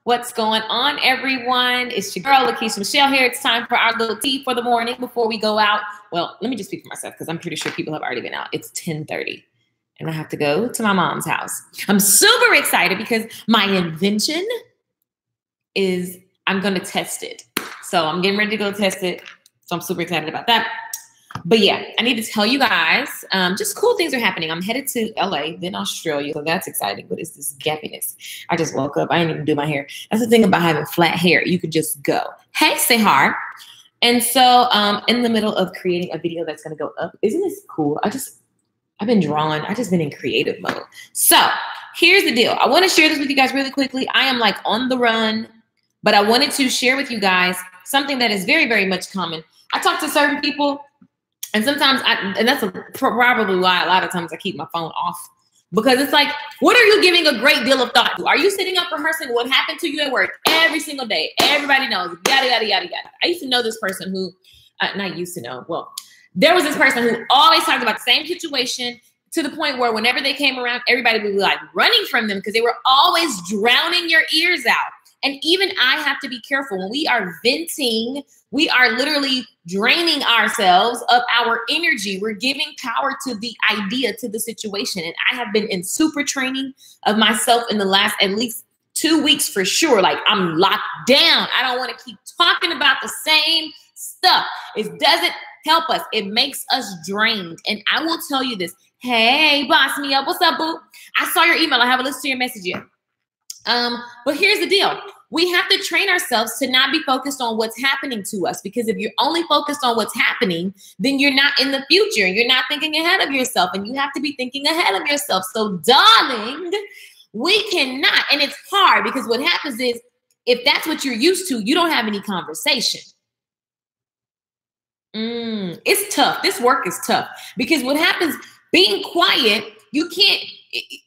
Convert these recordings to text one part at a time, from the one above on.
What's going on, everyone? It's your girl, Lakeisha Michelle here. It's time for our little tea for the morning before we go out. Well, let me just speak for myself because I'm pretty sure people have already been out. It's 10:30 and I have to go to my mom's house. I'm super excited because my invention is I'm going to test it. So I'm getting ready to go test it. So I'm super excited about that. But yeah, I need to tell you guys, just cool things are happening. I'm headed to LA, then Australia. So that's exciting, but it's this gappiness. I just woke up. I didn't even do my hair. That's the thing about having flat hair. You could just go, hey, say hi. And so in the middle of creating a video that's going to go up. Isn't this cool? I've been drawing. I just been in creative mode. So here's the deal. I want to share this with you guys really quickly. I am like on the run, but I wanted to share with you guys something that is very, very much common. I talk to certain people. And sometimes, and that's probably why a lot of times I keep my phone off, because it's like, what are you giving a great deal of thought to? Are you sitting up rehearsing what happened to you at work every single day? Everybody knows, yada, yada, yada, yada. I used to know this person who, not used to know, well, there was this person who always talked about the same situation to the point where whenever they came around, everybody would be like running from them because they were always drowning your ears out. And even I have to be careful. When we are venting, we are literally draining ourselves of our energy. We're giving power to the idea, to the situation. And I have been in super training of myself in the last at least 2 weeks for sure. Like I'm locked down. I don't want to keep talking about the same stuff. It doesn't help us. It makes us drained. And I will tell you this. Hey, boss me up. What's up, boo? I saw your email. I haven't listened to your message yet. But here's the deal. We have to train ourselves to not be focused on what's happening to us, because if you're only focused on what's happening, then you're not in the future. You're not thinking ahead of yourself, and you have to be thinking ahead of yourself. So, darling, we cannot. And it's hard because what happens is if that's what you're used to, you don't have any conversation. It's tough. This work is tough because what happens, being quiet, you can't.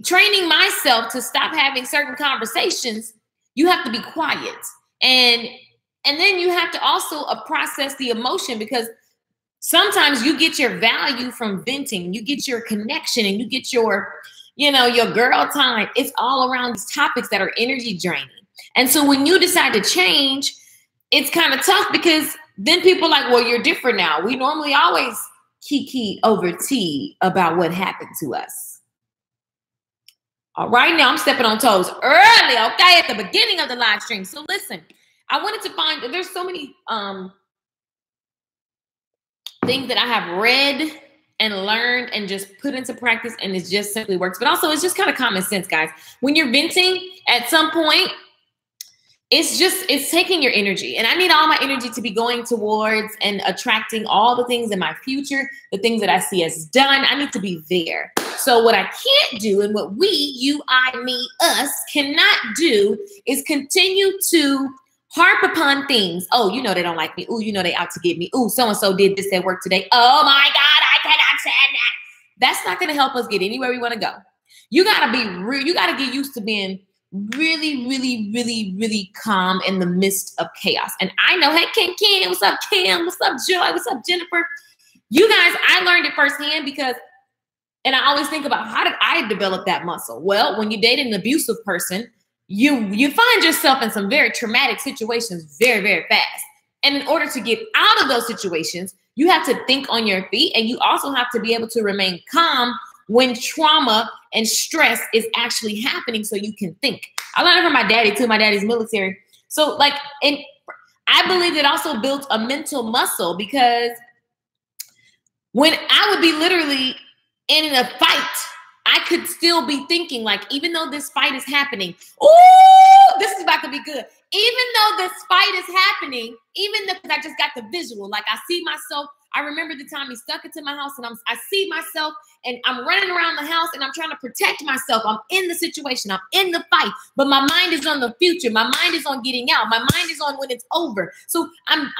Training myself to stop having certain conversations, you have to be quiet. And then you have to also process the emotion, because sometimes you get your value from venting, you get your connection, and you get your, your girl time. It's all around these topics that are energy draining. And so when you decide to change, it's kind of tough because then people are like, well, you're different now. We normally always kiki over tea about what happened to us. All right, now I'm stepping on toes early, okay, at the beginning of the live stream. So listen, I wanted to find, there's so many things that I have read and learned and just put into practice, and it just simply works. But also, it's just kind of common sense, guys. When you're venting, at some point, it's taking your energy. And I need all my energy to be going towards and attracting all the things in my future, the things that I see as done. I need to be there. So what I can't do, and what we, you, I, me, us cannot do, is continue to harp upon things. Oh, they don't like me. Oh, they out to get me. Oh, so-and-so did this at work today. Oh my God, I cannot stand that. That's not going to help us get anywhere we want to go. You got to be real. You got to get used to being really, really, really, really calm in the midst of chaos. And I know, hey, Ken, what's up, Kim? What's up, Joy? What's up, Jennifer? You guys, I learned it firsthand because, and I always think about, how did I develop that muscle? Well, when you date an abusive person, you find yourself in some very traumatic situations very, very fast. And in order to get out of those situations, you have to think on your feet, and you also have to be able to remain calm when trauma and stress is actually happening, so you can think. I learned it from my daddy too. My daddy's military. So and I believe it also built a mental muscle, because when I would be literally in a fight, I could still be thinking, like, even though this fight is happening, ooh, this is about to be good. Even though this fight is happening, even though I just got the visual, like I see myself. I remember the time he stuck it to my house, and I see myself, and I'm running around the house, and I'm trying to protect myself. I'm in the situation. I'm in the fight, but my mind is on the future. My mind is on getting out. My mind is on when it's over. So I'm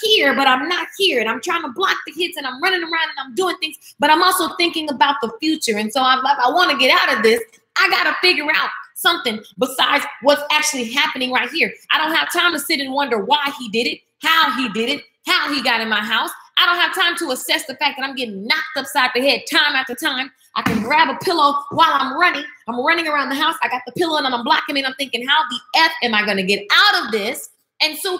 here, but I'm not here, and I'm trying to block the hits, and I'm running around, and I'm doing things, but I'm also thinking about the future. And so I want to get out of this. I got to figure out something besides what's actually happening right here. I don't have time to sit and wonder why he did it, how he did it, how he got in my house. I don't have time to assess the fact that I'm getting knocked upside the head time after time. I can grab a pillow while I'm running. I'm running around the house. I got the pillow and I'm blocking me. And I'm thinking, how the F am I going to get out of this? And so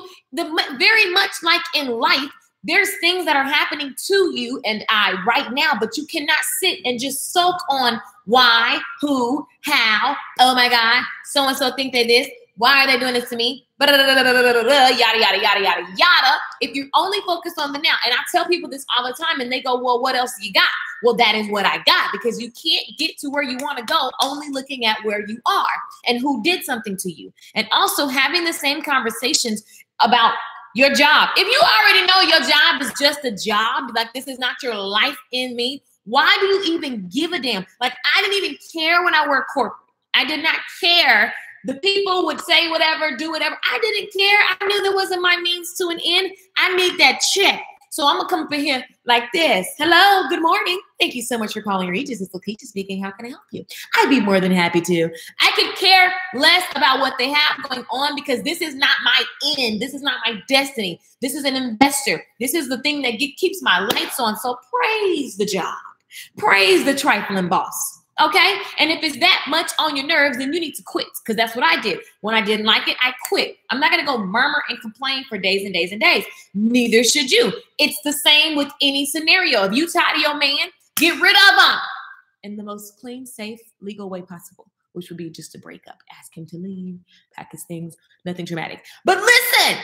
very much like in life, there's things that are happening to you and I right now, but you cannot sit and just soak on why, who, how, oh my God, so-and-so think they this. Why are they doing this to me? Yada, yada, yada, yada, yada. If you only focus on the now, and I tell people this all the time and they go, well, what else you got? Well, that is what I got, because you can't get to where you want to go only looking at where you are and who did something to you. And also having the same conversations about your job. If you already know your job is just a job, like this is not your life in me, why do you even give a damn? Like I didn't even care when I worked corporate. I did not care. The people would say whatever, do whatever. I didn't care. I knew there wasn't my means to an end. I need that check. So I'm going to come up in here like this. Hello, good morning. Thank you so much for calling Regis. It's Lakeisha speaking. How can I help you? I'd be more than happy to. I could care less about what they have going on because this is not my end. This is not my destiny. This is an investor. This is the thing that keeps my lights on. So praise the job. Praise the trifling boss. Okay? And if it's that much on your nerves, then you need to quit, because that's what I did. When I didn't like it, I quit. I'm not going to go murmur and complain for days and days and days. Neither should you. It's the same with any scenario. If you tired of your man, get rid of him in the most clean, safe, legal way possible, which would be just to break up, ask him to leave, pack his things, nothing dramatic. But listen,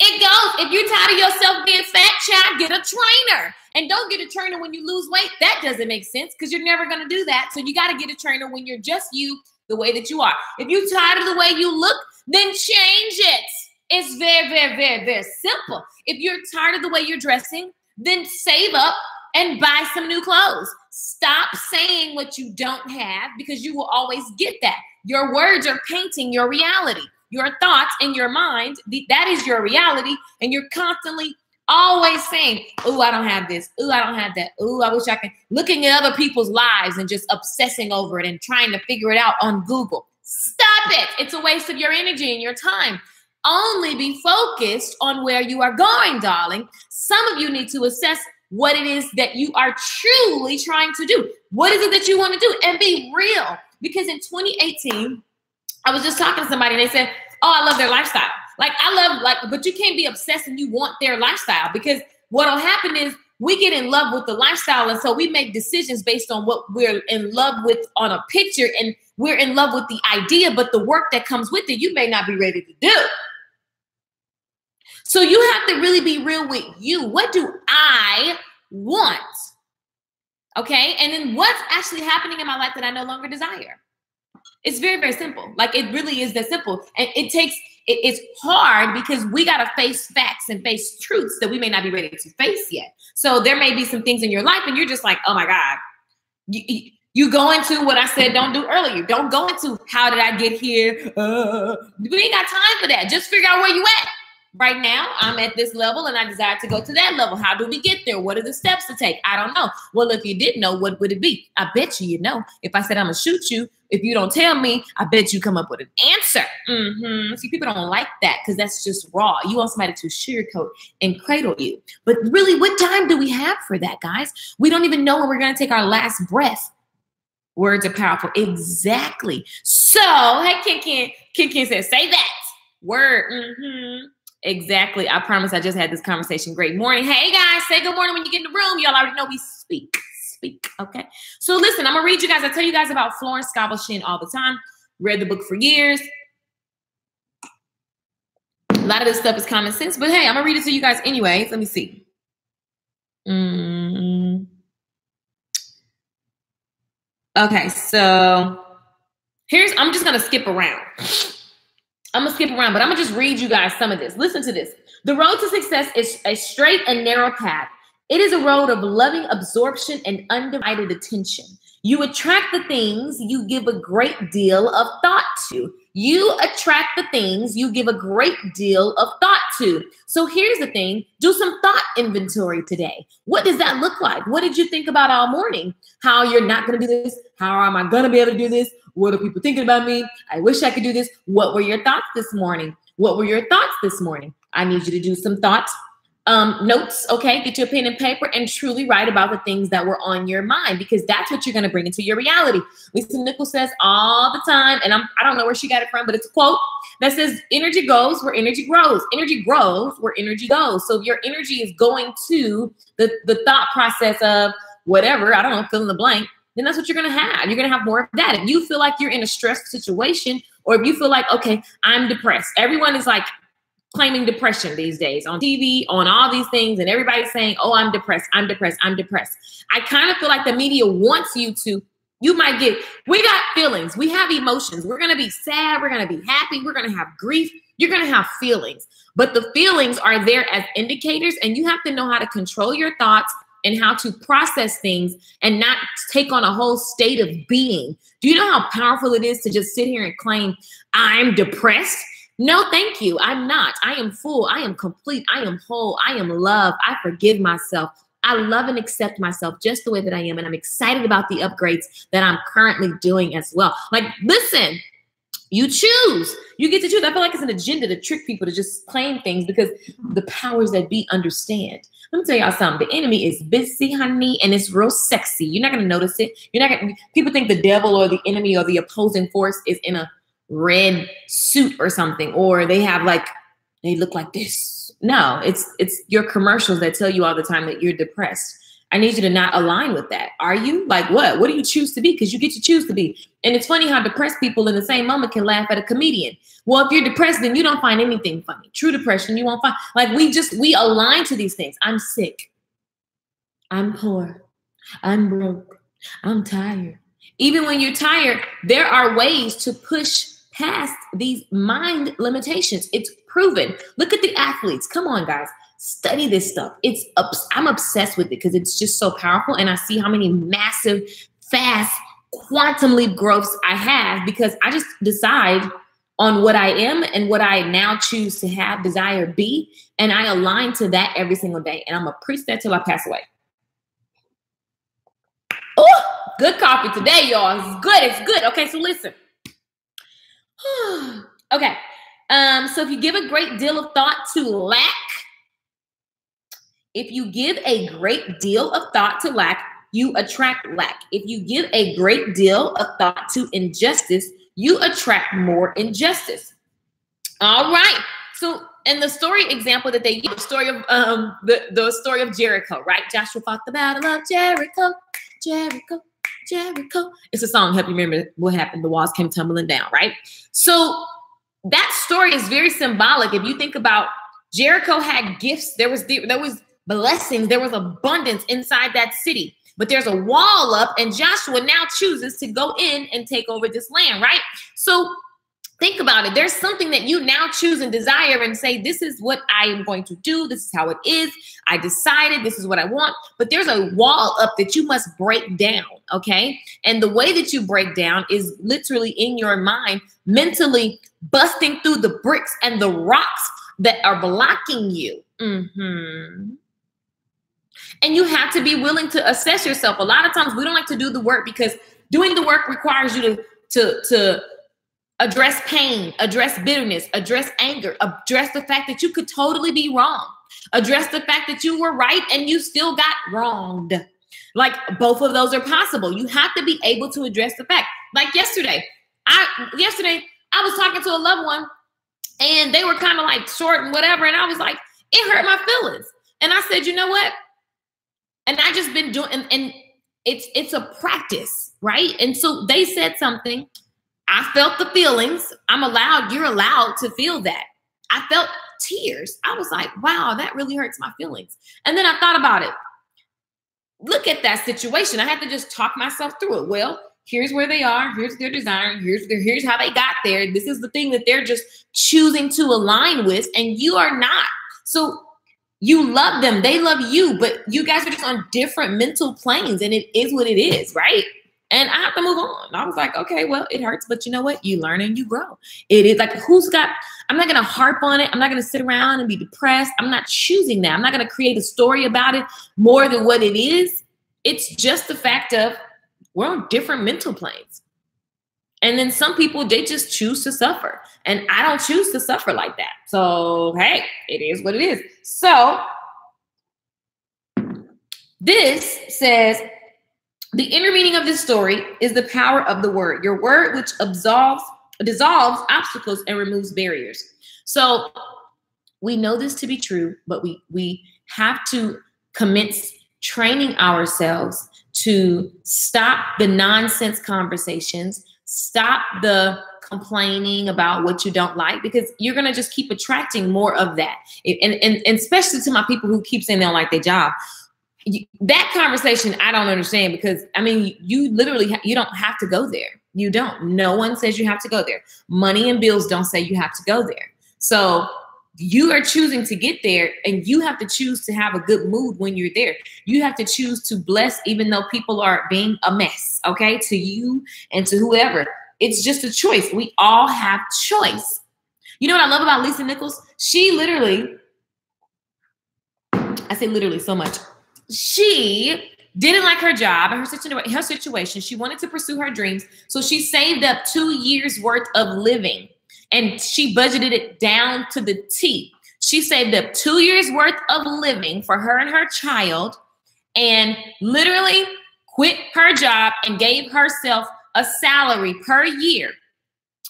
it goes. If you're tired of yourself being fat, child, get a trainer. And don't get a trainer when you lose weight. That doesn't make sense because you're never going to do that. So you got to get a trainer when you're just you, the way that you are. If you're tired of the way you look, then change it. It's very, very, very, very simple. If you're tired of the way you're dressing, then save up and buy some new clothes. Stop saying what you don't have, because you will always get that. Your words are painting your reality. Your thoughts in your mind, that is your reality. And you're constantly always saying, oh, I don't have this. Oh, I don't have that. Oh, I wish I could. Looking at other people's lives and just obsessing over it and trying to figure it out on Google. Stop it. It's a waste of your energy and your time. Only be focused on where you are going, darling. Some of you need to assess what it is that you are truly trying to do. What is it that you want to do? And be real. Because in 2018, I was just talking to somebody and they said, oh, I love their lifestyle. But you can't be obsessed and you want their lifestyle, because what'll happen is we get in love with the lifestyle. And so we make decisions based on what we're in love with on a picture, and we're in love with the idea, but the work that comes with it, you may not be ready to do. So you have to really be real with you. What do I want? Okay. And then what's actually happening in my life that I no longer desire? It's very, very simple. Like, it really is that simple. And it's hard because we got to face facts and face truths that we may not be ready to face yet. So there may be some things in your life and you're just like, oh my God, you go into what I said don't do earlier. Don't go into how did I get here? We ain't got time for that. Just figure out where you at. Right now, I'm at this level and I desire to go to that level. How do we get there? What are the steps to take? I don't know. Well, if you did know, what would it be? I bet you know. If I said I'm going to shoot you, if you don't tell me, I bet you come up with an answer. See, people don't like that because that's just raw. You want somebody to sugarcoat and cradle you. But really, what time do we have for that, guys? We don't even know when we're going to take our last breath. Words are powerful. Exactly. So, hey, Ken says, say that. Word. Exactly. I promise I just had this conversation. Great morning. Hey, guys, say good morning when you get in the room. Y'all already know we speak. Okay. So listen, I'm going to read you guys. I tell you guys about Florence Scovel Shinn all the time. Read the book for years. A lot of this stuff is common sense, but hey, I'm going to read it to you guys anyways. Let me see. Okay. So I'm just going to skip around. I'm going to skip around, but I'm going to just read you guys some of this. Listen to this. The road to success is a straight and narrow path. It is a road of loving absorption and undivided attention. You attract the things you give a great deal of thought to. You attract the things you give a great deal of thought to. So here's the thing. Do some thought inventory today. What does that look like? What did you think about all morning? How you're not going to do this? How am I going to be able to do this? What are people thinking about me? I wish I could do this. What were your thoughts this morning? What were your thoughts this morning? I need you to do some thoughts notes, okay? Get your pen and paper and truly write about the things that were on your mind, because that's what you're going to bring into your reality. Lisa Nichols says all the time, and I don't know where she got it from, but it's a quote that says, energy goes where energy grows. Energy grows where energy goes. So if your energy is going to the thought process of whatever, I don't know, fill in the blank, then that's what you're going to have. You're going to have more of that. If you feel like you're in a stressful situation, or if you feel like, okay, I'm depressed. Everyone is like claiming depression these days on TV, on all these things, and everybody's saying, oh, I'm depressed, I'm depressed, I'm depressed. I kind of feel like the media wants you to, we got feelings, we have emotions, we're going to be sad, we're going to be happy, we're going to have grief, you're going to have feelings, but the feelings are there as indicators, and you have to know how to control your thoughts and how to process things and not take on a whole state of being. Do you know how powerful it is to just sit here and claim, I'm depressed? No, thank you. I'm not. I am full. I am complete. I am whole. I am love. I forgive myself. I love and accept myself just the way that I am. And I'm excited about the upgrades that I'm currently doing as well. Like, listen, you choose. You get to choose. I feel like it's an agenda to trick people to just claim things because the powers that be understand. Let me tell y'all something. The enemy is busy, honey, and it's real sexy. You're not going to notice it. People think the devil or the enemy or the opposing force is in a red suit or something, or they look like this. No, it's your commercials that tell you all the time that you're depressed. I need you to not align with that. Are you? Like what? What do you choose to be? Because you get to choose to be. And it's funny how depressed people in the same moment can laugh at a comedian. Well, if you're depressed, then you don't find anything funny. True depression, you won't find. Like we align to these things. I'm sick. I'm poor. I'm broke. I'm tired. Even when you're tired, there are ways to push past these mind limitations. It's proven. Look at the athletes. Come on, guys. Study this stuff. I'm obsessed with it because it's just so powerful. And I see how many massive, fast, quantum leap growths I have because I just decide on what I am and what I now choose to have, desire, be. And I align to that every single day. And I'm going to preach that till I pass away. Oh, good coffee today, y'all. It's good. It's good. Okay, so listen. Okay. So if you give a great deal of thought to lack, you attract lack. If you give a great deal of thought to injustice, you attract more injustice. All right. So in the story example that they use, the story of the story of Jericho, right? Joshua fought the battle of Jericho, Jericho. Jericho. It's a song. Help you remember what happened. The walls came tumbling down, right? So that story is very symbolic. If you think about Jericho had gifts, there was blessings, there was abundance inside that city. But there's a wall up, and Joshua now chooses to go in and take over this land, right? So think about it. There's something that you now choose and desire and say, this is what I am going to do. This is how it is. I decided this is what I want. But there's a wall up that you must break down, okay? And the way that you break down is literally in your mind, mentally busting through the bricks and the rocks that are blocking you. Mm-hmm. And you have to be willing to assess yourself. A lot of times we don't like to do the work because doing the work requires you to address pain, address bitterness, address anger, address the fact that you could totally be wrong, address the fact that you were right and you still got wronged. Like both of those are possible. You have to be able to address the fact. Like yesterday I was talking to a loved one and they were kind of like short and whatever. And I was like, it hurt my feelings. And I said, you know what? And I just been doing, and it's a practice, right? And so they said something. I felt the feelings. You're allowed to feel that. I felt tears. I was like, wow, that really hurts my feelings. And then I thought about it. Look at that situation. I had to just talk myself through it. Well, here's where they are. Here's their desire. Here's how they got there. This is the thing that they're just choosing to align with, and you are not. So you love them. They love you, but you guys are just on different mental planes, and it is what it is, right? And I have to move on. I was like, okay, well, it hurts, but you know what? You learn and you grow. It is like, I'm not going to harp on it. I'm not going to sit around and be depressed. I'm not choosing that. I'm not going to create a story about it more than what it is. It's just the fact of we're on different mental planes. And then some people, they just choose to suffer. And I don't choose to suffer like that. So, hey, it is what it is. So This says, the inner meaning of this story is the power of the word. Your word, which dissolves obstacles and removes barriers. So we know this to be true, but we have to commence training ourselves to stop the nonsense conversations, stop the complaining about what you don't like, because you're going to just keep attracting more of that. And especially to my people who keep saying they don't like their job. That conversation, I don't understand, because I mean, you literally, you don't have to go there. You don't. No one says you have to go there. Money and bills don't say you have to go there. So you are choosing to get there, and you have to choose to have a good mood when you're there. You have to choose to bless, even though people are being a mess, okay, to you and to whoever. It's just a choice. We all have choice. You know what I love about Lisa Nichols? She literally, I say literally so much. She didn't like her job and her situation. She wanted to pursue her dreams. So she saved up 2 years worth of living, and she budgeted it down to the T. She saved up 2 years worth of living for her and her child, and literally quit her job and gave herself a salary per year.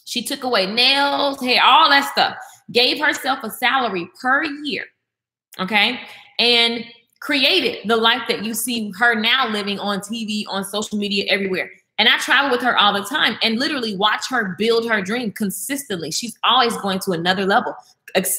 She took away nails, hair, all that stuff, gave herself a salary per year. Okay. And created the life that you see her now living on TV, on social media, everywhere. And I travel with her all the time and literally watch her build her dream consistently. She's always going to another level,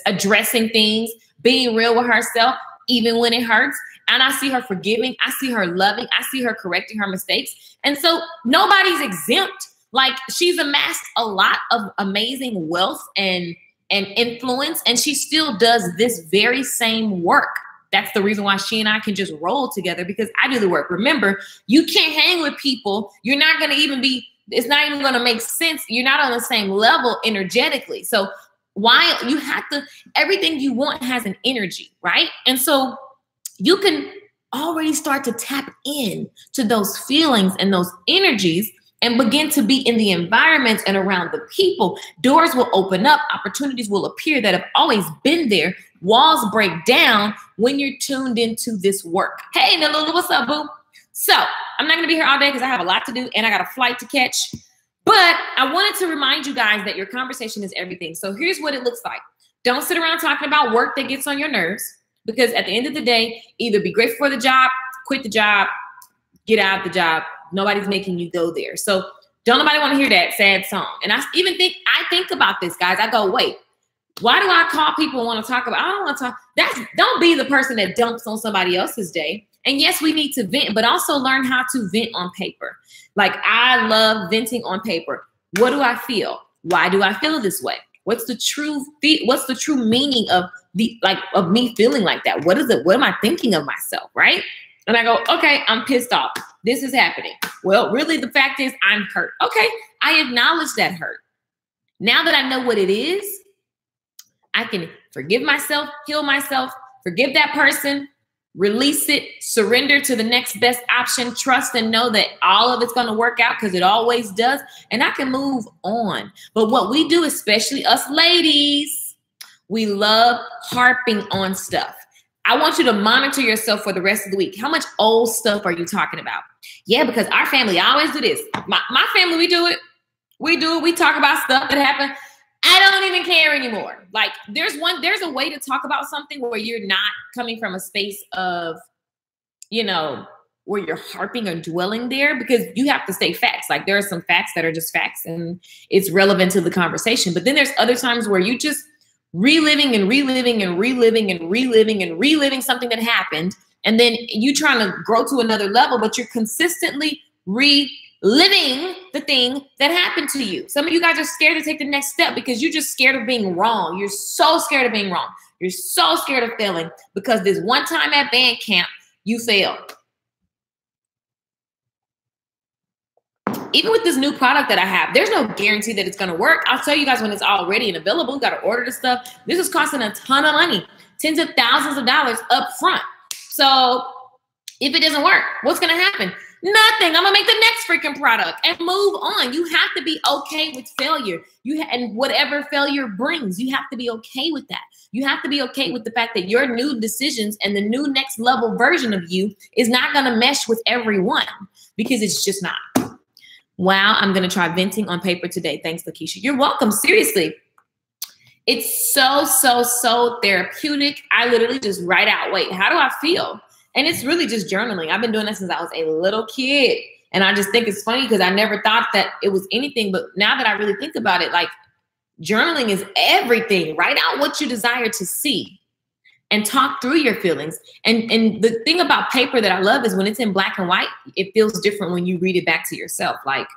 addressing things, being real with herself, even when it hurts. And I see her forgiving. I see her loving. I see her correcting her mistakes. And so nobody's exempt. Like, she's amassed a lot of amazing wealth and influence, and she still does this very same work. That's the reason why she and I can just roll together, because I do the work. Remember, you can't hang with people. You're not going to even be, it's not even going to make sense. You're not on the same level energetically. So why you have to, everything you want has an energy, right? And so you can already start to tap in to those feelings and those energies and begin to be in the environments and around the people. Doors will open up, opportunities will appear that have always been there. Walls break down when you're tuned into this work. Hey, Nalula, what's up, boo? So I'm not gonna be here all day because I have a lot to do and I got a flight to catch. But I wanted to remind you guys that your conversation is everything. So here's what it looks like. Don't sit around talking about work that gets on your nerves, because at the end of the day, either be grateful for the job, quit the job, get out of the job. Nobody's making you go there. So don't nobody want to hear that sad song. And I think about this, guys. I go, wait, why do I call people and want to talk about? I don't want to talk. Don't be the person that dumps on somebody else's day. And yes, we need to vent, but also learn how to vent on paper. Like, I love venting on paper. What do I feel? Why do I feel this way? What's the true meaning of of me feeling like that? What is it? What am I thinking of myself? Right? And I go, okay, I'm pissed off. This is happening. Well, really, the fact is I'm hurt. Okay, I acknowledge that hurt. Now that I know what it is, I can forgive myself, heal myself, forgive that person, release it, surrender to the next best option, trust and know that all of it's going to work out, because it always does. And I can move on. But what we do, especially us ladies, we love harping on stuff. I want you to monitor yourself for the rest of the week. How much old stuff are you talking about? Yeah, because our family always do this. My family, we do it. We do it. We talk about stuff that happened. I don't even care anymore. Like, there's a way to talk about something where you're not coming from a space of, where you're harping or dwelling there, because you have to say facts. Like, there are some facts that are just facts and it's relevant to the conversation. But then there's other times where you just reliving and reliving and reliving and reliving and reliving something that happened. And then you trying to grow to another level, but you're consistently reliving the thing that happened to you. Some of you guys are scared to take the next step because you're just scared of being wrong. You're so scared of being wrong. You're so scared of failing because this one time at band camp, you failed. Even with this new product that I have, there's no guarantee that it's going to work. I'll tell you guys when it's all ready and available. You got to order the stuff. This is costing a ton of money, tens of thousands of dollars up front. So if it doesn't work, what's going to happen? Nothing. I'm gonna make the next freaking product and move on. You have to be okay with failure. And whatever failure brings, you have to be okay with that. You have to be okay with the fact that your new decisions and the new next level version of you is not gonna mesh with everyone, because it's just not. Wow, I'm gonna try venting on paper today. Thanks, Lakeisha. You're welcome. Seriously. It's so therapeutic. I literally just write out, wait, how do I feel? And it's really just journaling. I've been doing that since I was a little kid. And I just think it's funny because I never thought that it was anything. But now that I really think about it, like, journaling is everything. Write out what you desire to see and talk through your feelings. And the thing about paper that I love is when it's in black and white, it feels different when you read it back to yourself. Like,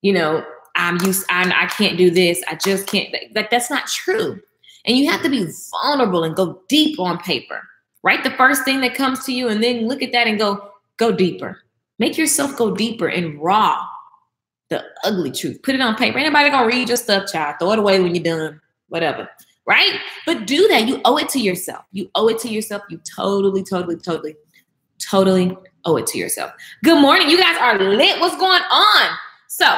you know, I can't do this. I just can't. Like, that's not true. And you have to be vulnerable and go deep on paper. Write the first thing that comes to you and then look at that and go deeper. Make yourself go deeper and raw. The ugly truth. Put it on paper. Anybody gonna read your stuff, child? Throw it away when you're done. Whatever. Right? But do that. You owe it to yourself. You owe it to yourself. You totally owe it to yourself. Good morning. You guys are lit. What's going on? So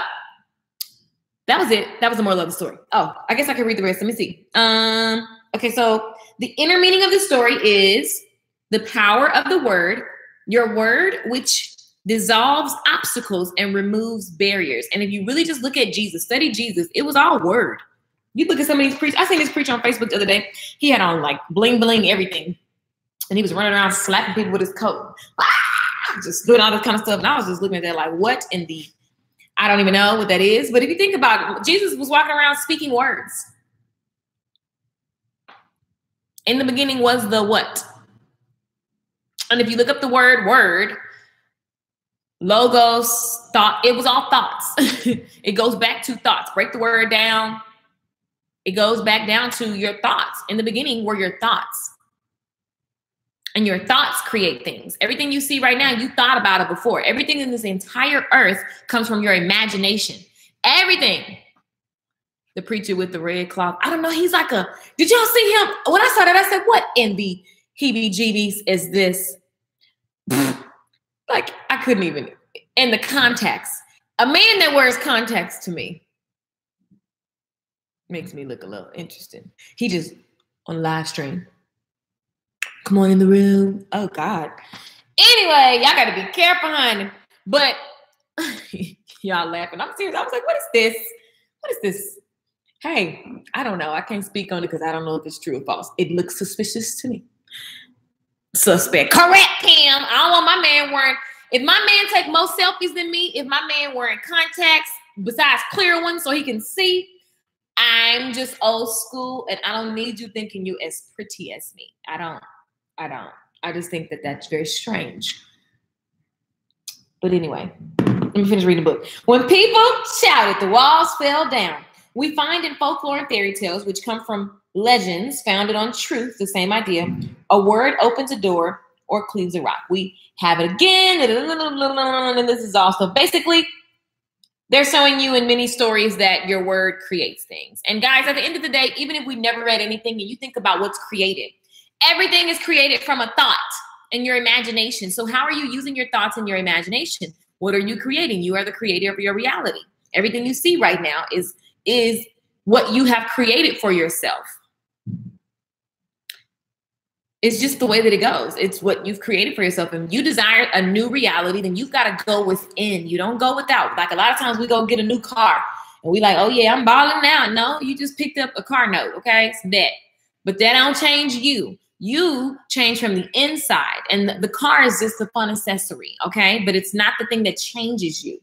that was it. That was the moral of the story. Oh, I guess I can read the rest. Let me see. Okay, so the inner meaning of the story is the power of the word, your word, which dissolves obstacles and removes barriers. And if you really just look at Jesus, study Jesus, it was all word. You look at some of these preachers. I seen this preacher on Facebook the other day. He had on like bling, bling, everything. And he was running around slapping people with his coat. Just doing all this kind of stuff. And I was just looking at that like, what in the... I don't even know what that is. But if you think about it, Jesus was walking around speaking words. In the beginning was the what? And if you look up the word, logos, thought, it was all thoughts. It goes back to thoughts. Break the word down. It goes back down to your thoughts. In the beginning were your thoughts. And your thoughts create things. Everything you see right now, you thought about it before. Everything in this entire earth comes from your imagination. Everything. The preacher with the red cloth. I don't know. He's like did y'all see him? When I saw that, I said, what in the heebie-jeebies is this? Like, I couldn't even. And the contacts. A man that wears contacts to me makes me look a little interesting. He just on live stream. Come on in the room. Oh, God. Anyway, y'all got to be careful, honey. But y'all laughing. I'm serious. I was like, what is this? What is this? Hey, I don't know. I can't speak on it because I don't know if it's true or false. It looks suspicious to me. Suspect. Correct, Pam. I don't want my man wearing... If my man take more selfies than me, if my man wearing contacts besides clear ones so he can see, I'm just old school and I don't need you thinking you as pretty as me. I don't. I just think that that's very strange. But anyway, let me finish reading the book. When people shouted, the walls fell down. We find in folklore and fairy tales, which come from legends founded on truth, the same idea. A word opens a door or cleaves a rock. We have it again. And this is also basically, they're showing you in many stories that your word creates things. And guys, at the end of the day, even if we never read anything and you think about what's created, everything is created from a thought and your imagination. So how are you using your thoughts and your imagination? What are you creating? You are the creator of your reality. Everything you see right now is what you have created for yourself. It's just the way that it goes. It's what you've created for yourself. And you desire a new reality, then you've got to go within. You don't go without. Like a lot of times we go get a new car and we like, oh yeah, I'm balling now. No, you just picked up a car note. Okay, it's that. But that don't change you. You change from the inside. And the car is just a fun accessory. Okay, but it's not the thing that changes you.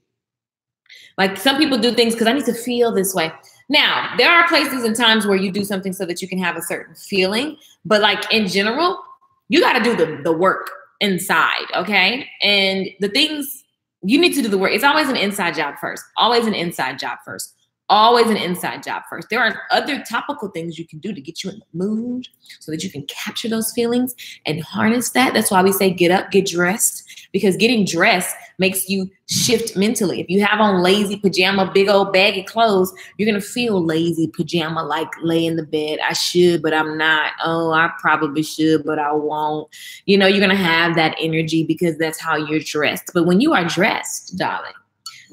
Like some people do things because I need to feel this way. Now, there are places and times where you do something so that you can have a certain feeling. But like in general, you got to do the work inside, okay? And the things, you need to do the work. It's always an inside job first. Always an inside job first. Always an inside job first. There are other topical things you can do to get you in the mood so that you can capture those feelings and harness that. That's why we say get up, get dressed, because getting dressed makes you shift mentally. If you have on lazy pajama, big old baggy clothes, you're going to feel lazy pajama, like lay in the bed. I should, but I'm not. Oh, I probably should, but I won't. You know, you're going to have that energy because that's how you're dressed. But when you are dressed, darling,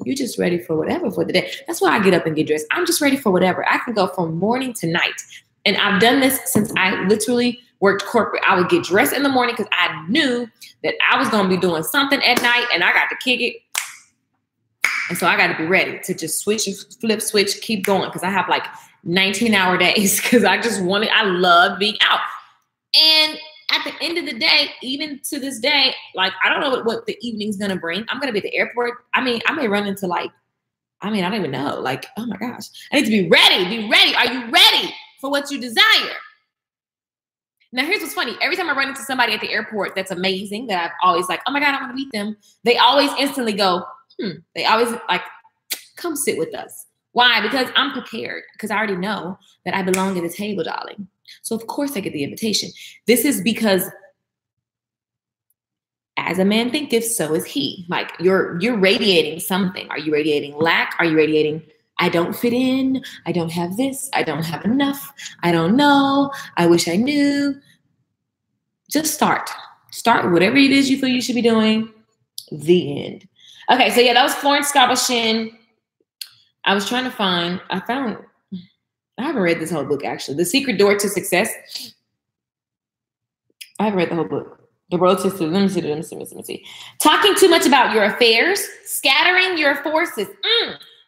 you're just ready for whatever for the day. That's why I get up and get dressed. I'm just ready for whatever. I can go from morning to night. And I've done this since I literally worked corporate. I would get dressed in the morning because I knew that I was going to be doing something at night and I got to kick it. And so I got to be ready to just switch, flip, switch, keep going because I have like 19-hour days because I love being out. And at the end of the day, even to this day, like, I don't know what the evening's going to bring. I'm going to be at the airport. I mean, I may run into I don't even know. Like, oh my gosh, I need to be ready. Be ready. Are you ready for what you desire? Now, here's what's funny. Every time I run into somebody at the airport that's amazing, that I've always like, oh my God, I want to meet them. They always instantly go, They always like, come sit with us. Why? Because I'm prepared. Because I already know that I belong at the table, darling. So of course I get the invitation. This is because as a man thinketh, so is he. Like you're radiating something. Are you radiating lack? Are you radiating, I don't fit in. I don't have this. I don't have enough. I don't know. I wish I knew. Just start. Start whatever it is you feel you should be doing. The end. Okay, so yeah, that was Florence Scovel Shinn. I was trying to find, I haven't read this whole book, actually. The Secret Door to Success. I haven't read the whole book. The Road to Success. Let me see. Talking too much about your affairs, scattering your forces,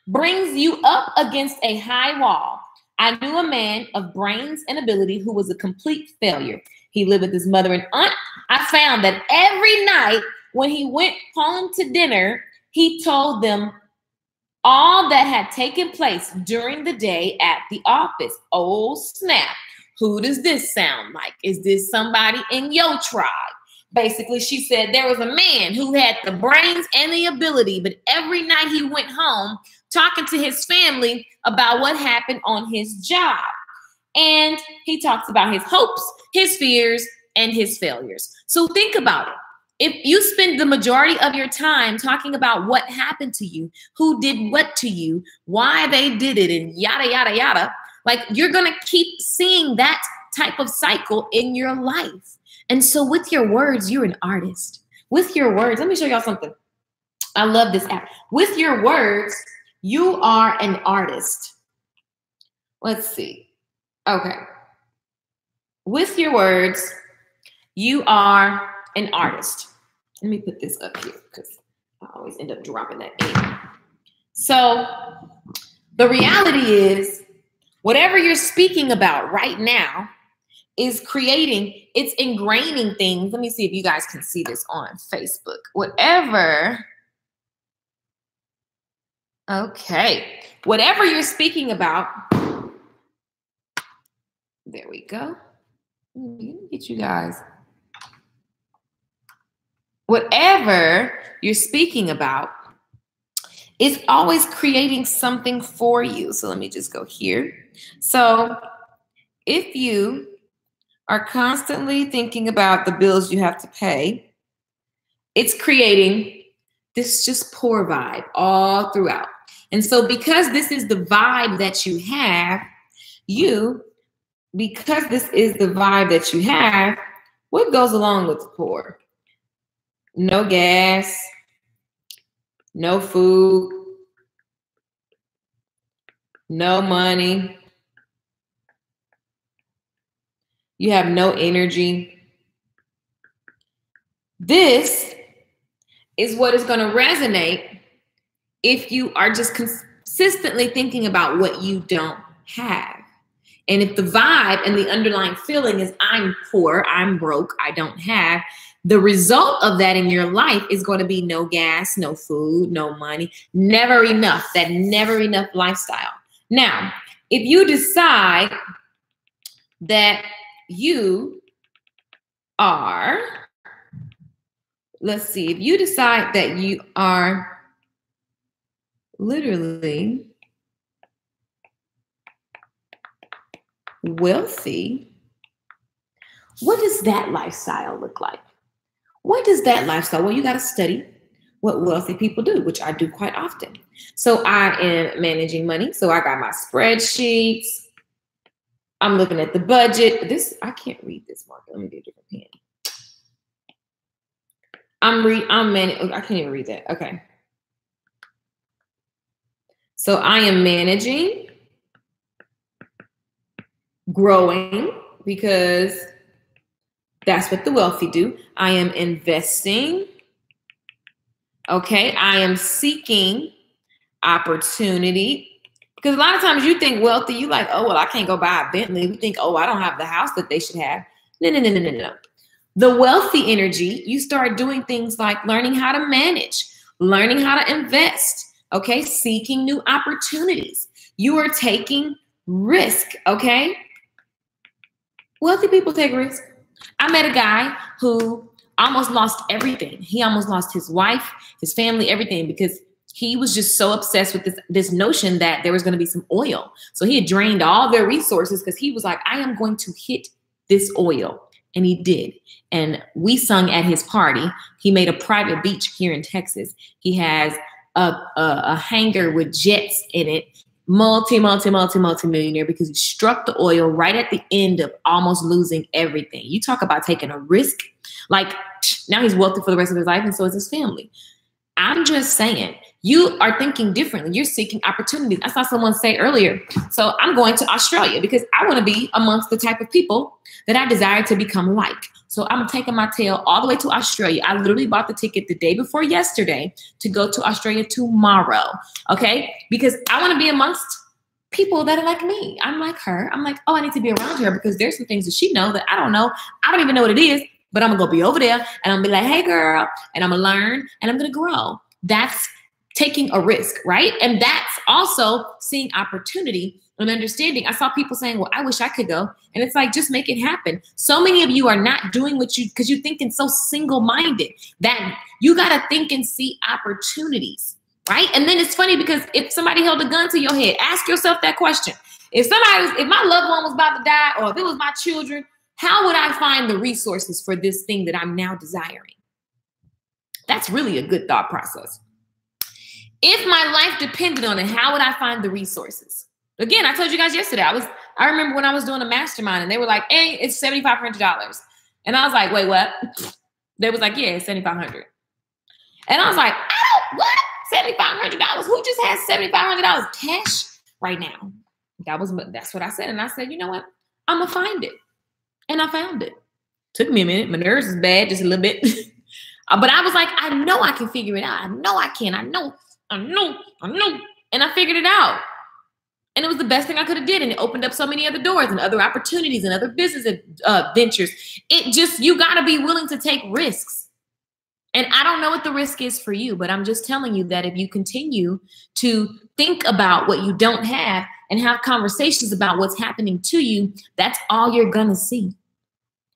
brings you up against a high wall. I knew a man of brains and ability who was a complete failure. He lived with his mother and aunt. I found that every night when he went home to dinner, he told them all that had taken place during the day at the office. Oh, snap. Who does this sound like? Is this somebody in your tribe? Basically, she said there was a man who had the brains and the ability, but every night he went home talking to his family about what happened on his job. And he talks about his hopes, his fears, and his failures. So think about it. If you spend the majority of your time talking about what happened to you, who did what to you, why they did it, and yada, yada, yada, like you're going to keep seeing that type of cycle in your life. And so with your words, you're an artist. With your words, let me show y'all something. I love this app. With your words, you are an artist. Let's see. Okay. With your words, you are an artist. Let me put this up here because I always end up dropping that in. So the reality is whatever you're speaking about right now is creating, it's ingraining things. Let me see if you guys can see this on Facebook. Whatever you're speaking about, there we go. Let me get you guys. Whatever you're speaking about is always creating something for you. So let me just go here. So if you are constantly thinking about the bills you have to pay, it's creating this just poor vibe all throughout. And so because this is the vibe that you have, what goes along with the poor? No gas, no food, no money. You have no energy. This is what is going to resonate if you are just consistently thinking about what you don't have. And if the vibe and the underlying feeling is I'm poor, I'm broke, I don't have, the result of that in your life is going to be no gas, no food, no money, never enough, that never enough lifestyle. Now, if you decide that you are, let's see, if you decide that you are literally wealthy, what does that lifestyle look like? What does that lifestyle? Well, you got to study what wealthy people do, which I do quite often. So I am managing money. So I got my spreadsheets. I'm looking at the budget. I can't read this marker. Let me get a different pen. I can't even read that. Okay. So I am managing, growing, because that's what the wealthy do. I am investing. Okay. I am seeking opportunity. Because a lot of times you think wealthy, you like, oh, well, I can't go buy a Bentley. We think, oh, I don't have the house that they should have. No. The wealthy energy, you start doing things like learning how to manage, learning how to invest, okay? Seeking new opportunities. You are taking risk, okay? Wealthy people take risk. I met a guy who almost lost everything. He almost lost his wife, his family, everything, because he was just so obsessed with this notion that there was going to be some oil. So he had drained all their resources because he was like, I am going to hit this oil. And he did. And we sung at his party. He made a private beach here in Texas. He has a hangar with jets in it. Multi-millionaire because he struck the oil right at the end of almost losing everything. You talk about taking a risk. Like now he's wealthy for the rest of his life and so is his family. I'm just saying, you are thinking differently. You're seeking opportunities. I saw someone say earlier, so I'm going to Australia because I want to be amongst the type of people that I desire to become like. So I'm taking my tail all the way to Australia. I literally bought the ticket the day before yesterday to go to Australia tomorrow, okay? Because I want to be amongst people that are like me. I'm like her. I'm like, oh, I need to be around her because there's some things that she knows that I don't know. I don't even know what it is. But I'm going to go be over there and I'm going to be like, hey, girl, and I'm going to learn and I'm going to grow. That's taking a risk, right? And that's also seeing opportunity and understanding. I saw people saying, well, I wish I could go. And it's like, just make it happen. So many of you are not doing because you're thinking so single-minded that you got to think and see opportunities, right? And then it's funny because if somebody held a gun to your head, ask yourself that question. If my loved one was about to die or if it was my children, how would I find the resources for this thing that I'm now desiring? That's really a good thought process. If my life depended on it, how would I find the resources? Again, I told you guys yesterday, I remember when I was doing a mastermind and they were like, hey, it's $7,500. And I was like, wait, what? They was like, yeah, it's $7,500. And I was like, what? $7,500? Who just has $7,500 cash right now? That's what I said. And I said, you know what? I'm going to find it. And I found it. Took me a minute. My nerves is bad, just a little bit. But I was like, I know I can figure it out. I know I can. I know. And I figured it out. And it was the best thing I could have did. And it opened up so many other doors and other opportunities and other business ventures. You got to be willing to take risks. And I don't know what the risk is for you, but I'm just telling you that if you continue to think about what you don't have and have conversations about what's happening to you, that's all you're going to see.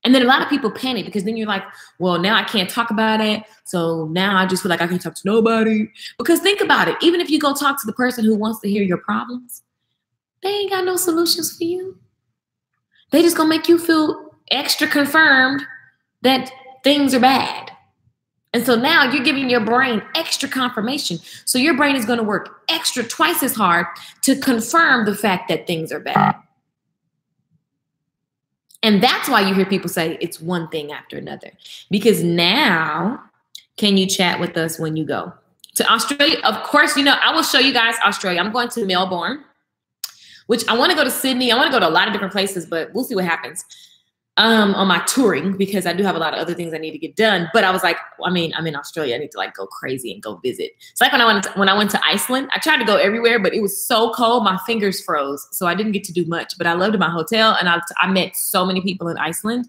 And then a lot of people panic because then you're like, well, now I can't talk about it. So now I just feel like I can't talk to nobody. Because think about it. Even if you go talk to the person who wants to hear your problems, they ain't got no solutions for you. They just going to make you feel extra confirmed that things are bad. And so now you're giving your brain extra confirmation. So your brain is going to work extra twice as hard to confirm the fact that things are bad. And that's why you hear people say it's one thing after another. Because now, can you chat with us when you go to Australia? Of course, I will show you guys Australia. I'm going to Melbourne, which I want to go to Sydney. I want to go to a lot of different places, but we'll see what happens. On my touring because I do have a lot of other things I need to get done. But I was like, I'm in Australia. I need to go crazy and go visit. It's like when I went to Iceland, I tried to go everywhere, but it was so cold. My fingers froze. So I didn't get to do much, but I loved my hotel. And I met so many people in Iceland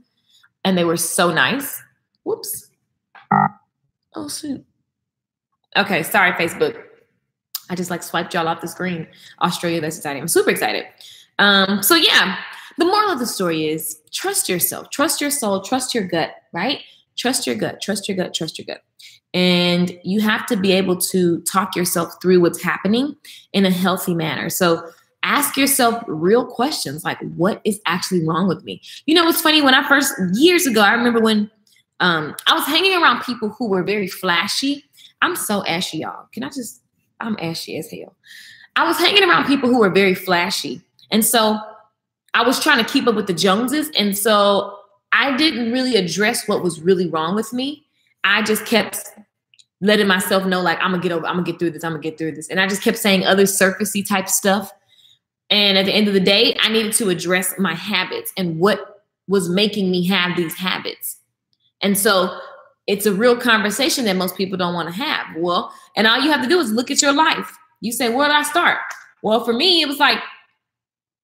and they were so nice. Whoops. Oh, shoot. Okay. Sorry, Facebook. I just swiped y'all off the screen. Australia, that's exciting. I'm super excited. So yeah. The moral of the story is trust yourself, trust your soul, trust your gut, right? Trust your gut, trust your gut, trust your gut. And you have to be able to talk yourself through what's happening in a healthy manner. So ask yourself real questions like, what is actually wrong with me? You know, it's funny, when I first, years ago, I remember when I was hanging around people who were very flashy. I'm so ashy, y'all. I'm ashy as hell. I was hanging around people who were very flashy. And so I was trying to keep up with the Joneses. And so I didn't really address what was really wrong with me. I just kept letting myself know, like, I'm gonna get through this. And I just kept saying other surfacey type stuff. And at the end of the day, I needed to address my habits and what was making me have these habits. And so it's a real conversation that most people don't want to have. Well, and all you have to do is look at your life. You say, where do I start? Well, for me, it was like,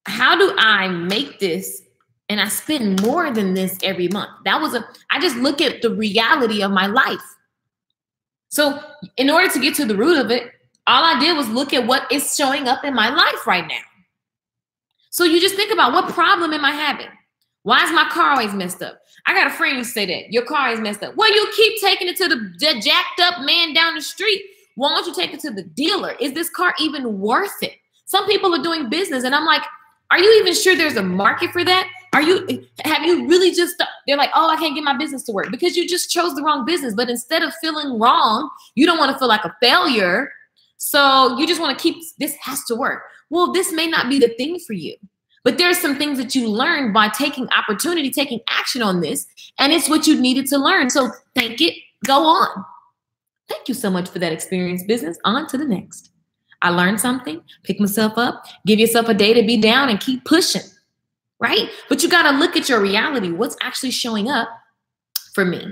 how do I make this and I spend more than this every month? I just look at the reality of my life. So in order to get to the root of it, all I did was look at what is showing up in my life right now. So you just think about, what problem am I having? Why is my car always messed up? I got a friend who say that your car is messed up. Well, you keep taking it to the jacked up man down the street. Why don't you take it to the dealer? Is this car even worth it? Some people are doing business and I'm like, are you even sure there's a market for that? Have you really they're like, oh, I can't get my business to work because you just chose the wrong business. But instead of feeling wrong, you don't want to feel like a failure. So you just want to this has to work. Well, this may not be the thing for you, but there's some things that you learn by taking action on this. And it's what you needed to learn. So take it, go on. Thank you so much for that experience, business. On to the next. I learned something, pick myself up, give yourself a day to be down and keep pushing, right? But you got to look at your reality. What's actually showing up for me,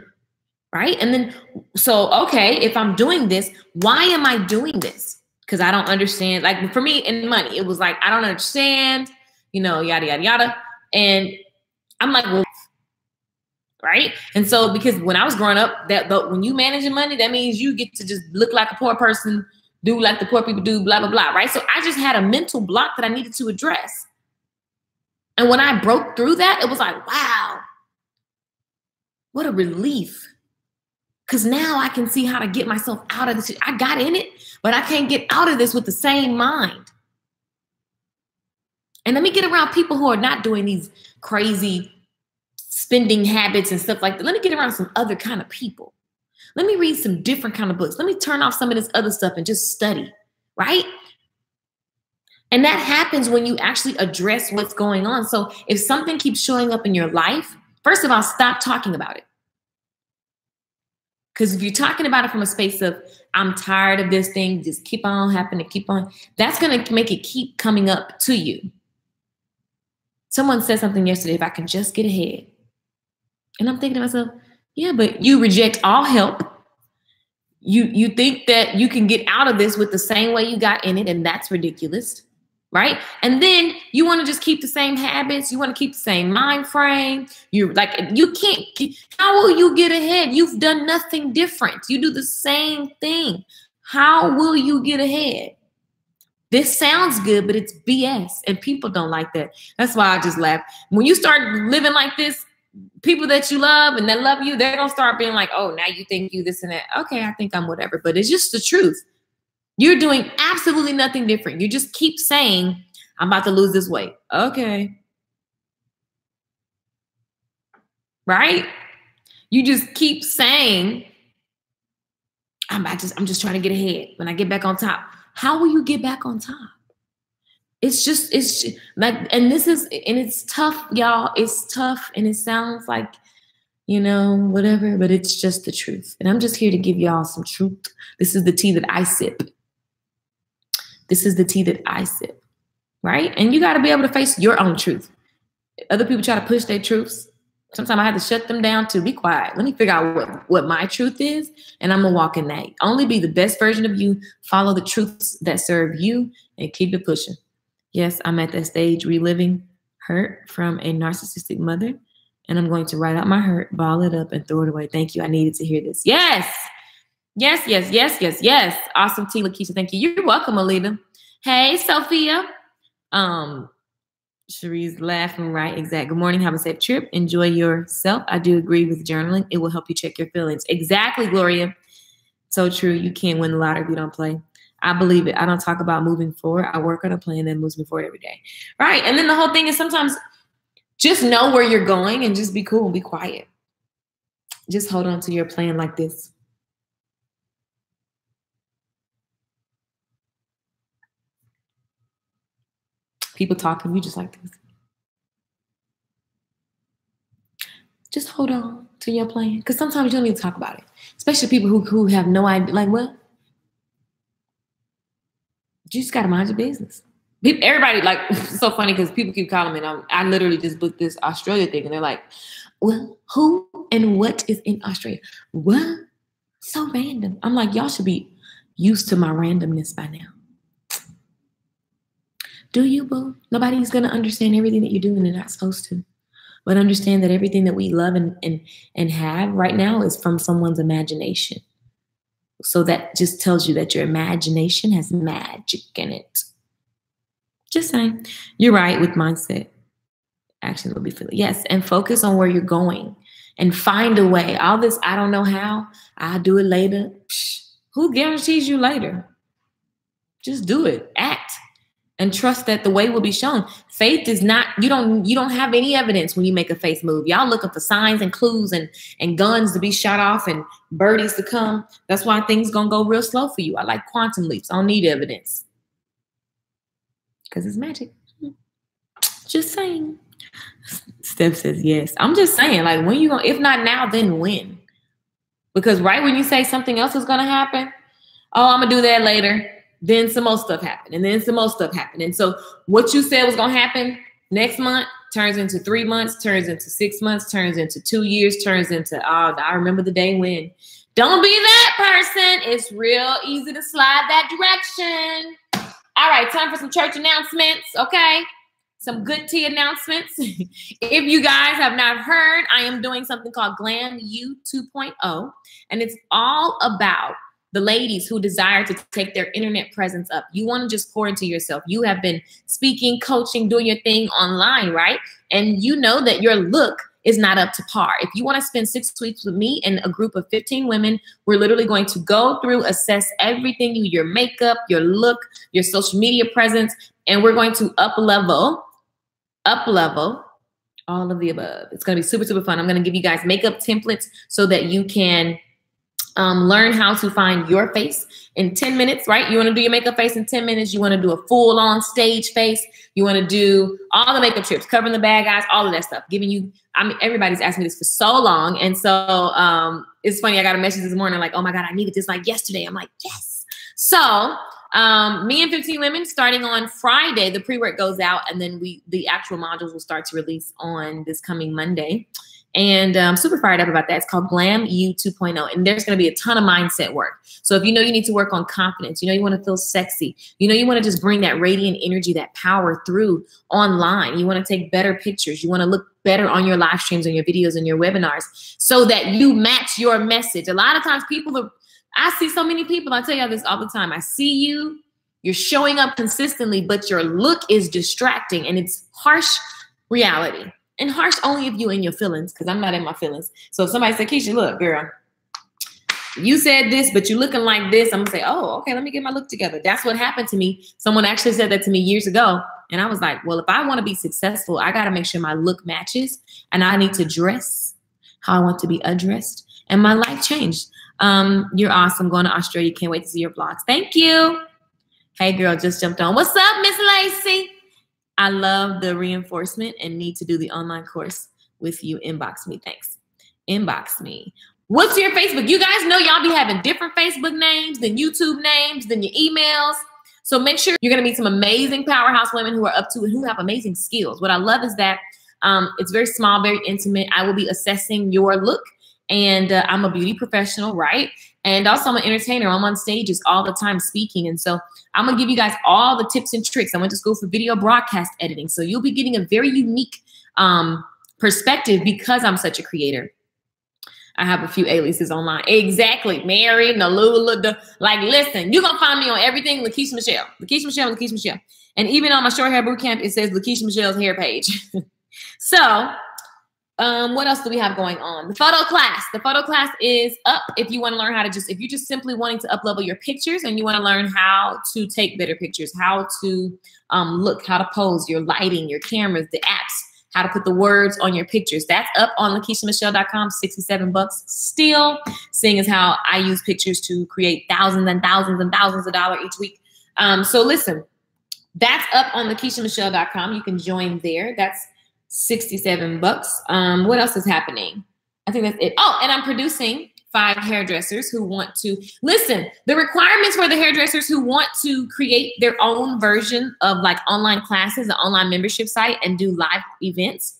right? And then, so, okay, if I'm doing this, why am I doing this? Because I don't understand. Like for me in money, it was like, I don't understand, yada, yada, yada. And I'm like, well, right? And so, because when I was growing up, when you managing money, that means you get to just look like a poor person, do like the poor people do, blah, blah, blah, right? So I just had a mental block that I needed to address. And when I broke through that, it was like, wow, what a relief. Because now I can see how to get myself out of this. I got in it, but I can't get out of this with the same mind. And let me get around people who are not doing these crazy spending habits and stuff like that. Let me get around some other kind of people. Let me read some different kind of books. Let me turn off some of this other stuff and just study, right? And that happens when you actually address what's going on. So if something keeps showing up in your life, first of all, stop talking about it. Because if you're talking about it from a space of, I'm tired of this thing, just keep on happening, keep on, that's going to make it keep coming up to you. Someone said something yesterday, if I can just get ahead. And I'm thinking to myself, yeah, but you reject all help. You think that you can get out of this with the same way you got in it, and that's ridiculous, right? And then you want to just keep the same habits. You want to keep the same mind frame. You can't. How will you get ahead? You've done nothing different. You do the same thing. How will you get ahead? This sounds good, but it's BS, and people don't like that. That's why I just laugh. When you start living like this, people that you love and that love you, they're going to start being like, oh, now you think you this and that. Okay, I think I'm whatever. But it's just the truth. You're doing absolutely nothing different. You just keep saying, I'm about to lose this weight. Okay. Right? You just keep saying, I'm just trying to get ahead. When I get back on top. How will you get back on top? It's just like, and it's tough, y'all. It's tough. And it sounds like, whatever, but it's just the truth. And I'm just here to give y'all some truth. This is the tea that I sip. This is the tea that I sip, right? And you got to be able to face your own truth. Other people try to push their truths. Sometimes I have to shut them down to be quiet. Let me figure out what my truth is, and I'm going to walk in that. Only be the best version of you. Follow the truths that serve you, and keep it pushing. Yes, I'm at that stage reliving hurt from a narcissistic mother, and I'm going to write out my hurt, ball it up, and throw it away. Thank you. I needed to hear this. Yes. Yes, yes, yes, yes, yes. Awesome, T. Lakeisha. Thank you. You're welcome, Alita. Hey, Sophia. Cherie's laughing, right? Exact. Good morning. Have a safe trip. Enjoy yourself. I do agree with journaling. It will help you check your feelings. Exactly, Gloria. So true. You can't win the lottery if you don't play. I believe it. I don't talk about moving forward. I work on a plan that moves me forward every day. Right. And then the whole thing is sometimes just know where you're going and just be cool and be quiet. Just hold on to your plan like this. People talking, you just like this. Just hold on to your plan. Because sometimes you don't need to talk about it. Especially people who have no idea. Like, what? You just got to mind your business. Everybody, like, it's so funny because people keep calling me. And I literally just booked this Australia thing. And they're like, well, who and what is in Australia? What? So random. I'm like, y'all should be used to my randomness by now. Do you, boo? Nobody's going to understand everything that you're doing. They're not supposed to. But understand that everything that we love and have right now is from someone's imagination. So that just tells you that your imagination has magic in it. Just saying. You're right with mindset. Actions will be filled. Yes, and focus on where you're going. And find a way. All this, I don't know how. I'll do it later. Psh, who guarantees you later? Just do it. Act. And trust that the way will be shown. Faith is not, you don't have any evidence when you make a faith move. Y'all looking for signs and clues and guns to be shot off and birdies to come. That's why things gonna go real slow for you. I like quantum leaps. I don't need evidence. Because it's magic. Just saying. Steph says yes. I'm just saying, like, when you gonna, if not now, then when? Because right when you say something else is gonna happen, oh, I'm gonna do that later. Then some more stuff happened, and then some more stuff happened. And so what you said was going to happen next month turns into 3 months, turns into 6 months, turns into 2 years, turns into, oh, I remember the day when. Don't be that person. It's real easy to slide that direction. All right, time for some church announcements, okay? Some good tea announcements. If you guys have not heard, I am doing something called Glam U 2.0, and it's all about the ladies who desire to take their internet presence up. You want to just pour into yourself. You have been speaking, coaching, doing your thing online, right? And you know that your look is not up to par. If you want to spend 6 weeks with me and a group of 15 women, we're literally going to go through, assess everything, your makeup, your look, your social media presence, and we're going to up level all of the above. It's going to be super, super fun. I'm going to give you guys makeup templates so that you can learn how to find your face in 10 minutes, right? You want to do your makeup face in 10 minutes. You want to do a full on stage face. You want to do all the makeup trips, covering the bad guys, all of that stuff. Giving you, I mean, everybody's asked me this for so long. And so it's funny. I got a message this morning like, oh my God, I needed this like yesterday. I'm like, yes. So me and 15 women starting on Friday, the pre-work goes out and then the actual modules will start to release on this coming Monday. And I'm super fired up about that. It's called Glam U 2.0. And there's going to be a ton of mindset work. So if you know you need to work on confidence, you know you want to feel sexy, you know you want to just bring that radiant energy, that power through online. You want to take better pictures. You want to look better on your live streams and your videos and your webinars so that you match your message. A lot of times I see so many people, I tell you this all the time. I see you, you're showing up consistently, but your look is distracting and it's harsh reality. And harsh only if you in your feelings, because I'm not in my feelings. So if somebody said, Keisha, look, girl, you said this, but you're looking like this, I'm going to say, oh, okay, let me get my look together. That's what happened to me. Someone actually said that to me years ago. And I was like, well, if I want to be successful, I got to make sure my look matches. And I need to dress how I want to be addressed. And my life changed. You're awesome. Going to Australia. Can't wait to see your vlogs. Thank you. Hey, girl, just jumped on. What's up, Miss Lacey? I love the reinforcement and need to do the online course with you. Inbox me. Thanks. Inbox me. What's your Facebook? You guys know y'all be having different Facebook names than YouTube names than your emails. So make sure you're going to meet some amazing powerhouse women who are up to it, who have amazing skills. What I love is that it's very small, very intimate. I will be assessing your look. And I'm a beauty professional, right? And also I'm an entertainer. I'm on stages all the time speaking. And so I'm going to give you guys all the tips and tricks. I went to school for video broadcast editing. So you'll be getting a very unique perspective because I'm such a creator. I have a few aliases online. Exactly. Mary, Nalula. Like, listen, you're going to find me on everything Lakeisha Michelle. Lakeisha Michelle, Lakeisha Michelle. And even on my short hair bootcamp, it says Lakeisha Michelle's hair page. So What else do we have going on? The photo class. The photo class is up if you want to learn how to if you're just simply wanting to up-level your pictures and you want to learn how to take better pictures, how to look, how to pose, your lighting, your cameras, the apps, how to put the words on your pictures. That's up on LakeishaMichelle.com, $67 still, seeing as how I use pictures to create thousands and thousands and thousands of dollars each week. So listen, that's up on LakeishaMichelle.com. You can join there. That's $67. What else is happening? I think that's it. Oh, and I'm producing 5 hairdressers who want to listen. The requirements for the hairdressers who want to create their own version of like online classes, an online membership site, and do live events.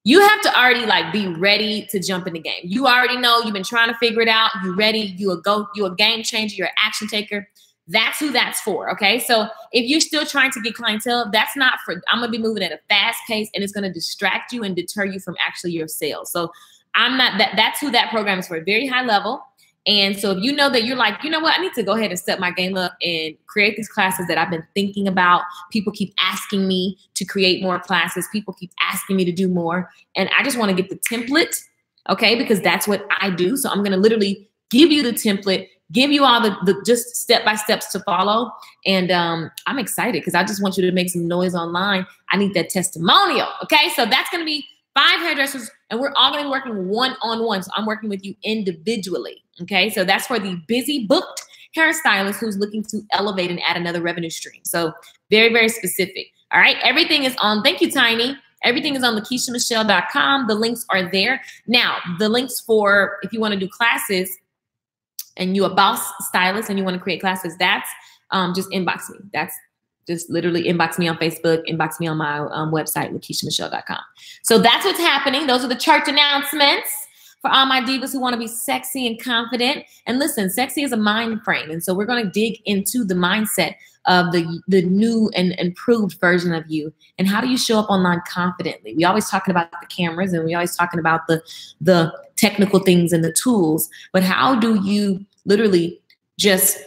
You have to already like be ready to jump in the game. You already know you've been trying to figure it out. You're ready. You're a game changer. You're an action taker. That's who that's for, okay? So if you're still trying to get clientele, that's not for, I'm gonna be moving at a fast pace and it's gonna distract you and deter you from actually your sales. So I'm not, that's who that program is for, very high level. And so if you know that you're like, you know what, I need to go ahead and step my game up and create these classes that I've been thinking about. People keep asking me to create more classes. People keep asking me to do more. And I just wanna get the template, okay? Because that's what I do. So I'm gonna literally give you the template, give you all the just step-by-steps to follow. And I'm excited because I just want you to make some noise online. I need that testimonial, okay? So that's going to be 5 hairdressers, and we're all going to be working one-on-one. So I'm working with you individually, okay? So that's for the busy, booked hairstylist who's looking to elevate and add another revenue stream. So very, very specific, all right? Everything is on, thank you, Tiny. Everything is on LakeishaMichelle.com. The links are there. Now, the links for if you want to do classes, and you're a boss stylist and you want to create classes, that's just inbox me. That's just literally inbox me on Facebook, inbox me on my website, LakeishaMichelle.com. So that's what's happening. Those are the church announcements for all my divas who want to be sexy and confident. And listen, sexy is a mind frame. And so we're going to dig into the mindset of the new and improved version of you. And how do you show up online confidently? We always talking about the cameras and we always talking about the technical things and the tools, but how do you literally just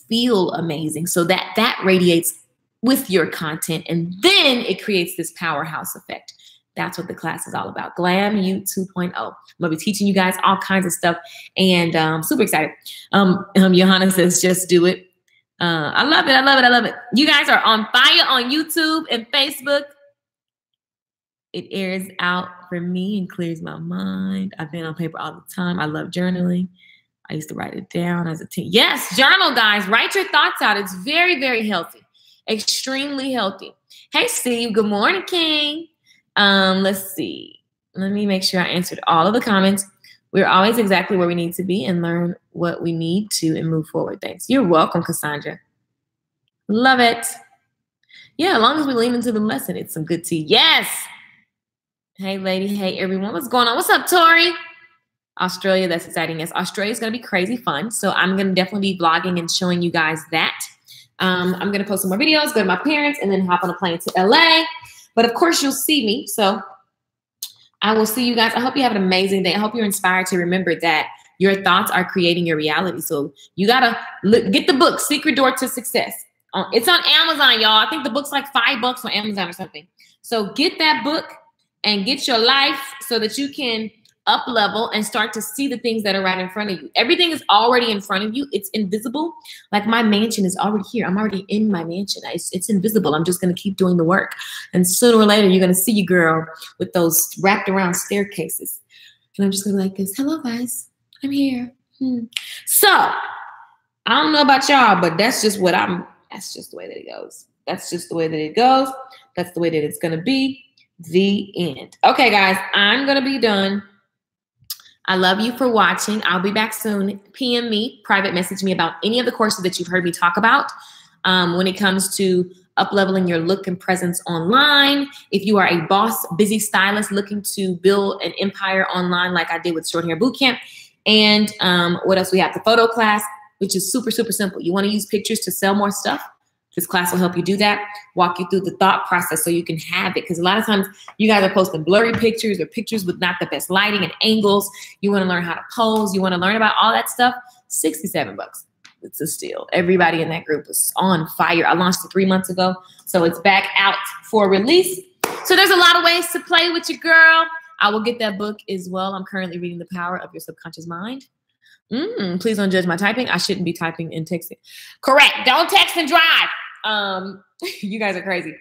feel amazing so that radiates with your content, and then it creates this powerhouse effect. That's what the class is all about. Glam You 2.0. I'm gonna be teaching you guys all kinds of stuff, and super excited. Johanna says, just do it. I love it, I love it, I love it. You guys are on fire on YouTube and Facebook. It airs out for me and clears my mind. I've been on paper all the time. I love journaling. I used to write it down as a teen. Yes, journal, guys. Write your thoughts out. It's very, very healthy. Extremely healthy. Hey, Steve. Good morning, King. Let's see. Let me make sure I answered all of the comments. We're always exactly where we need to be and learn what we need to and move forward. Thanks. You're welcome, Cassandra. Love it. Yeah, as long as we lean into the lesson, it's some good tea. Yes. Hey, lady. Hey, everyone. What's going on? What's up, Tori? Australia, that's exciting. Yes, Australia is going to be crazy fun. So I'm going to definitely be vlogging and showing you guys that. I'm going to post some more videos, go to my parents, and then hop on a plane to LA. But of course, you'll see me. So I will see you guys. I hope you have an amazing day. I hope you're inspired to remember that your thoughts are creating your reality. So you got to get the book, Secret Door to Success. It's on Amazon, y'all. I think the book's like $5 on Amazon or something. So get that book and get your life so that you can up level and start to see the things that are right in front of you. Everything is already in front of you. It's invisible. Like my mansion is already here. I'm already in my mansion. It's invisible. I'm just going to keep doing the work. And sooner or later, you're going to see you, girl, with those wrapped around staircases. And I'm just going to be like this. Hello, guys. I'm here. So I don't know about y'all, but that's just what that's just the way that it goes. That's just the way that it goes. That's the way that it's going to be. The end. Okay, guys, I'm going to be done. I love you for watching. I'll be back soon. PM me, private message me about any of the courses that you've heard me talk about when it comes to up-leveling your look and presence online. If you are a boss, busy stylist looking to build an empire online like I did with Short Hair Bootcamp. And what else we have? The photo class, which is super, super simple. You want to use pictures to sell more stuff? This class will help you do that, walk you through the thought process so you can have it. Because a lot of times you guys are posting blurry pictures or pictures with not the best lighting and angles. You want to learn how to pose. You want to learn about all that stuff. $67. It's a steal. Everybody in that group is on fire. I launched it 3 months ago, so it's back out for release. So there's a lot of ways to play with your girl. I will get that book as well. I'm currently reading The Power of Your Subconscious Mind. Please don't judge my typing. I shouldn't be typing and texting. Correct. Don't text and drive. You guys are crazy.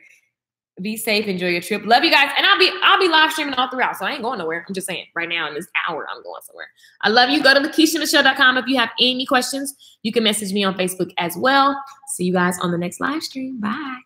Be safe. Enjoy your trip. Love you guys. And I'll be live streaming all throughout. So I ain't going nowhere. I'm just saying right now in this hour, I'm going somewhere. I love you. Go to LakeishaMichelle.com. If you have any questions, you can message me on Facebook as well. See you guys on the next live stream. Bye.